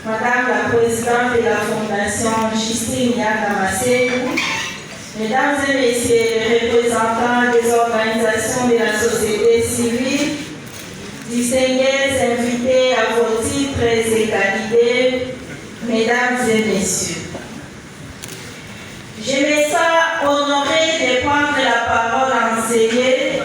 Madame la Présidente de la Fondation Justine Nyanga-Massengou, Mesdames et Messieurs les représentants des organisations de la société civile, distingués invités à vos titres et qualités, Mesdames et Messieurs. Je me sens honorée de prendre la parole enseignée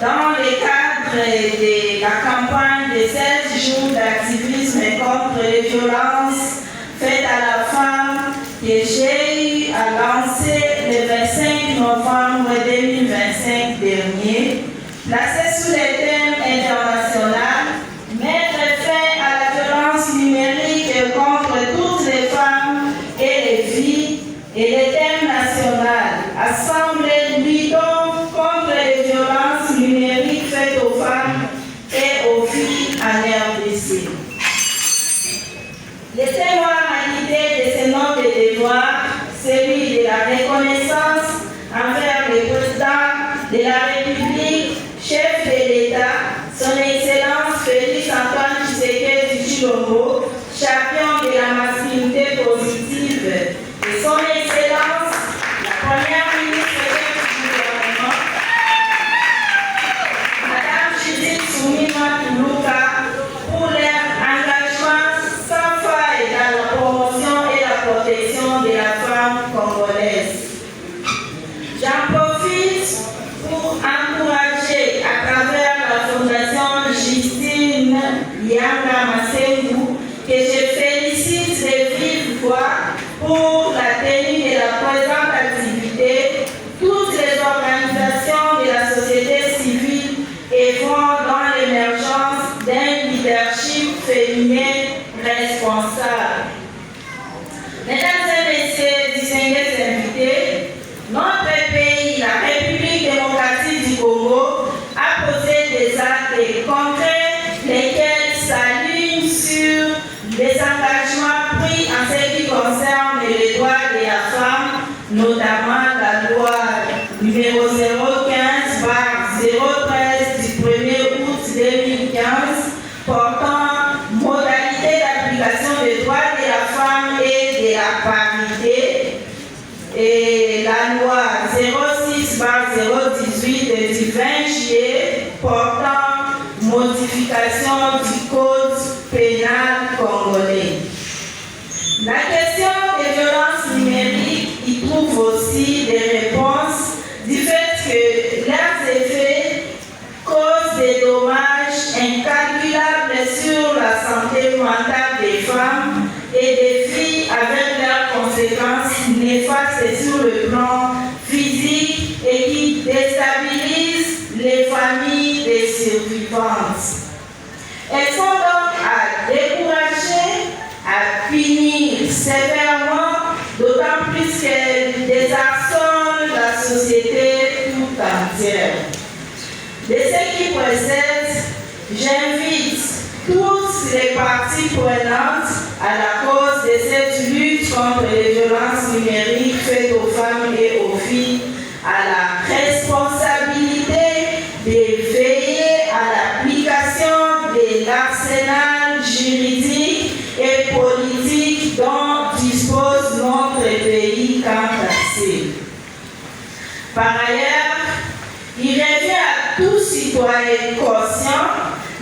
dans le cadre de la campagne de 16 jours d'activisme contre les violences faites à la femme que j'ai eu à lancer le 25 novembre 2025 dernier, placé sous le thème international Mettre fin à la violence numérique contre toutes les femmes et les filles, et le thème national Assemblée luttons contre les violences numériques faites aux femmes et aux filles en RDC. Laissez-moi m'acquitter de ce noble devoir, celui de la reconnaissance envers le président de la République, chef de l'État, son Excellence Félix Antoine Tshisekedi Tshilombo, champion de la masculinité positive, et son Excellence, la Première ministre du gouvernement, Madame Judith Suminwa Tuluka, pour leur engagement sans faille dans la promotion et la protection de la femme congolaise. J'en profite pour encourager à travers la Fondation Justine Nyanga-Massengou, que je félicite de vive voix pour la tenue de la présente activité, toutes les organisations de la société civile œuvrant dans l'émergence d'un leadership féminin responsable. Mesdames et messieurs, distingués invités, notre pays, la République démocratique du Congo, a posé des actes concrets lesquels s'alignent sur les engagements pris en ce qui concerne les droits de la femme, notamment la loi numéro 015/013 du 1er août 2015 portant modalité d'application des droits de la femme et de la parité, et la loi 06/018 du 20 juillet portant modification du code pénal congolais. La question des violences numériques y trouve aussi des réponses du fait que leurs effets causent des dommages incalculables sur la santé mentale des femmes et des filles, avec leurs conséquences néfastes sur le plan physique et qui déstabilisent les familles des survivantes. Elles sont donc à décourager, à punir sévèrement, d'autant plus qu'elles désarçonnent la société tout entière. De ce qui précède, j'invite toutes les parties prenantes à la cause de cette lutte contre les violences numériques faites aux femmes et aux filles à la responsabilité de veiller à l'application de l'arsenal juridique et politique dont dispose notre pays quant à ces. Par ailleurs, il revient à tout citoyen conscient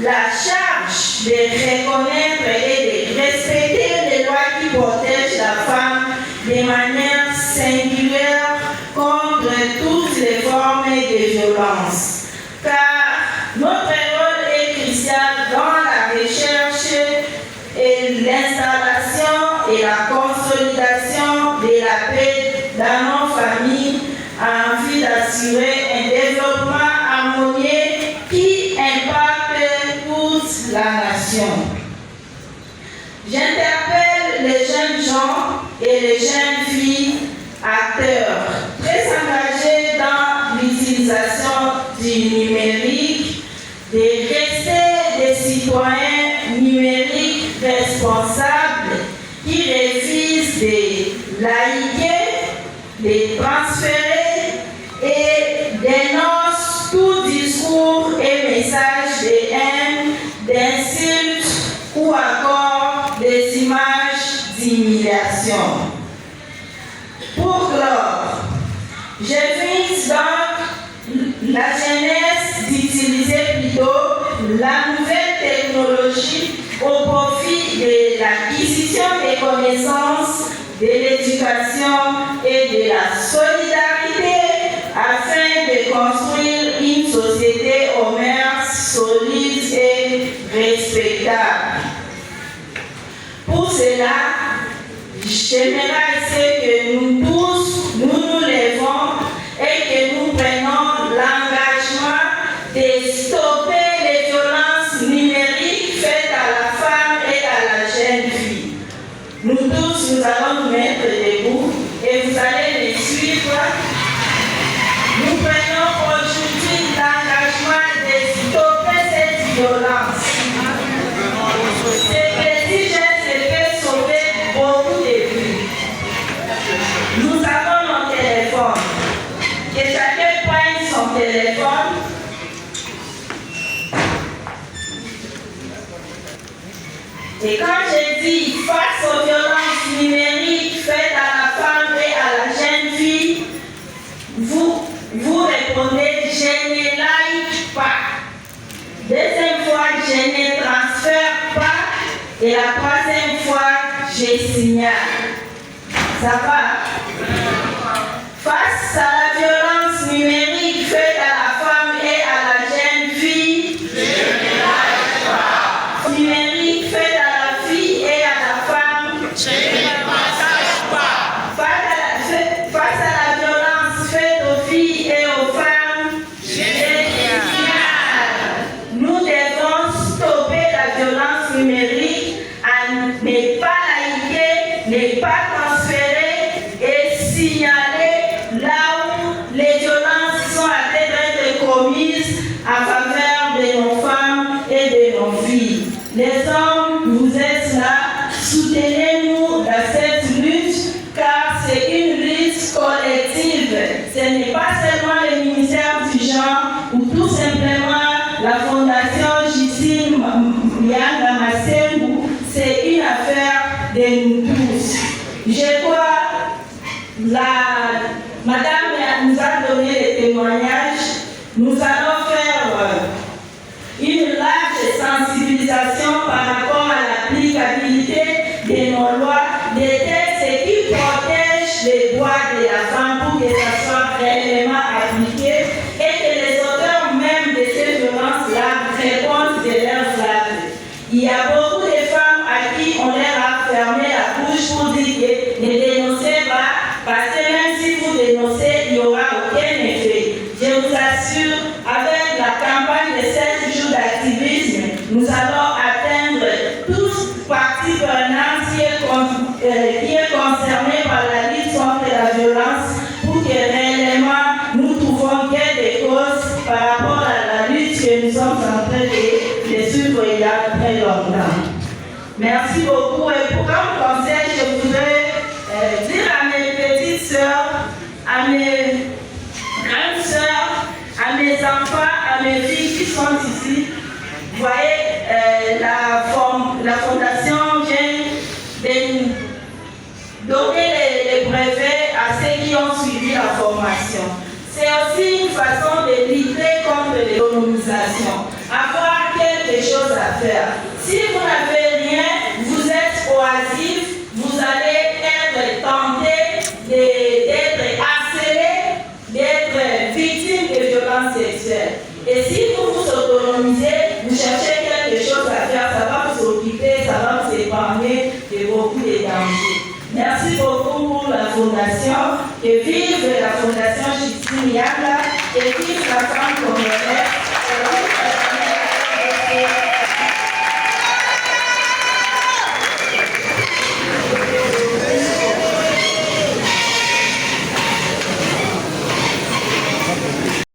la charge de reconnaître et de respecter les lois qui protègent la femme de manière singulière contre toutes les formes de violence. Car notre rôle est crucial dans la recherche et l'installation et la consolidation de la paix dans nos familles en vue d'assurer un développement harmonieux qui impacte toute la nation. J'interpelle les jeunes gens et les jeunes filles acteurs très engagés dans l'utilisation du numérique, de rester des citoyens numériques responsables qui refusent de laïquer, de transférer et dénoncent tout discours et message de haine, d'insultes ou encore des images discussion. Pour clore, je vise donc la jeunesse d'utiliser plutôt la nouvelle technologie au profit de l'acquisition des connaissances, de l'éducation et de la solidarité afin de construire une société aux mœurs solides et respectables. Pour cela, j'aimerais que nous tous, nous lèvons et que nous prenons l'engagement de stopper les violences numériques faites à la femme et à la jeune fille. Nous tous, nous allons nous mettre debout et vous allez les suivre. Nous prenons aujourd'hui l'engagement de stopper cette violence. Ces petits gestes peuvent sauver beaucoup de vies. Nous avons nos téléphones. Que chacun prenne son téléphone. Et quand je dis face aux violences numériques faites à la femme et à la jeune fille, vous répondez « je ne like pas ». Deuxième fois, je ne transfère pas. Et la troisième fois, je signale. Ça va? Face à la violence numérique faite à la femme et à la jeune fille, je ne like pas. Numérique faite à la fille et à la femme, je ne partage pas. Face à la violence faite aux filles et aux femmes, je signale. Nous devons stopper la violence numérique à ne pas liker, ne pas transférer et signaler là où les violences sont à d'être commises en faveur de nos femmes et de nos filles. Les hommes, vous êtes là, soutenez-nous dans cette lutte car c'est une lutte collective. Ce n'est pas seulement le ministère du genre ou tout simplement la Fondation Justine Yanga Masengu, c'est une affaire de nous tous. Je crois, Madame nous a donné des témoignages. Nous allons faire une large sensibilisation par rapport à l'applicabilité de nos lois, des textes qui protègent les droits de la femme pour que ça soit réellement appliqué et que les auteurs même de ces violences-là répondent de leurs actes. Il y a beaucoup de femmes à qui on leur a fermé la bouche pour dire que ne dénoncez pas, parce que même si vous dénoncez, il n'y aura aucun effet. Je vous assure, avec la campagne de 7 jours d'activisme, nous allons atteindre toute partie prenante qui est concernée par la lutte contre la violence pour que réellement nous trouvons gain de cause par rapport à la lutte que nous sommes en train de suivre il y a très longtemps. Merci beaucoup. Et pour un conseil, je voudrais dire à mes petites sœurs, à mes grandes sœurs, à mes enfants, à mes filles qui sont ici. Vous voyez, la fondation vient de nous donner les brevets à ceux qui ont suivi la formation. C'est aussi une façon de lutter contre l'économisation, avoir quelque chose à faire. Si vous n'avez rien, vous êtes oisif, vous allez être tenté d'être harcelé, d'être victime de violences sexuelles. Et si vous vous autonomisez, vous cherchez quelque chose à faire, ça va vous occuper, ça va vous épargner de beaucoup de dangers. Merci beaucoup pour la fondation, et vive la fondation Justine Yanga, et vive la femme congolaise.